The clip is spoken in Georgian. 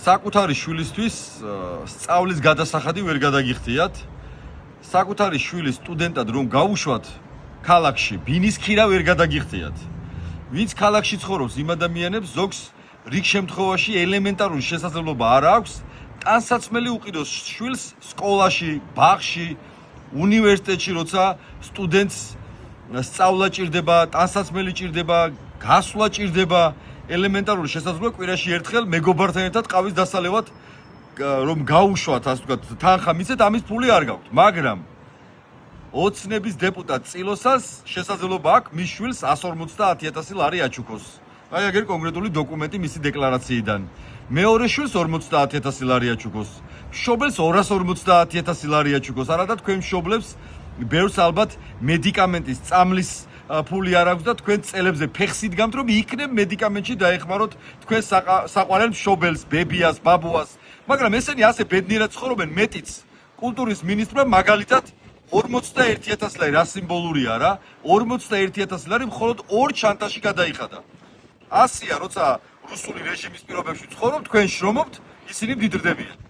საკუთარი შვილისთვის სწავლის გადასახადი ვერ გადაგიხდიათ. საკუთარი შვილის სტუდენტად რომ გაუშვათ ქალაქში, ბინისქირა ვერ გადაგიხდიათ. ვინც ქალაქში ცხოვრობს იმ ადამიანებს ზოგს რიგ შემთხვევაში ელემენტარული შესაძლებლობა არ აქვს ტანსაცმელი უყიდოს შვილს სკოლაში, ბაღში, უნივერსიტეტში, როცა სტუდენტს სწავლა ჭირდება, ტანსაცმელი ჭირდება, გასვლა ჭირდება, ელემენტარული შესაძლებლობა კვირაში ერთხელ მეგობართან ერთად ყავის დასალევად რომ გაუშვათ, ასე ვთქვათ, თანხა მისცეთ, ამის ფული არ გაქვთ, მაგრამ ოცნების დეპუტატ წილოსას შესაძლებლობა აქვს მის შვილს 150.000 ლარი აჩუქოს. აი ეგრე კონკრეტული დოკუმენტი მისი დეკლარაციიდან. მეორე შვილს 50.000 ლარი აჩუქოს. მშობელს 250.000 ლარი აჩუქოს. არადა თქვენ მშობლებს ბევრს ალბათ მედიკამენტის წამლის ფული არ აქვს და თქვენ წელებზე ფეხს იდგამთ, რომ იქნებ მედიკამენტში დაეხმაროთ თქვენ საყვარელ მშობელს, ბებიას, ბაბუას. მაგრამ ესენი ასე ბედნიერად ცხოვრობენ, მეტიც კულტურის მინისტრმა მაგალითად 41.000 ლარი, რა სიმბოლურია რა, 41.000 ლარი მხოლოდ ორ ჩანტაში გადაიხადა. 100-ია, როცა რუსული რეჟიმის პირობებში ცხოვრობ, თქვენ შრომობთ, ისინი მდიდრდებიან.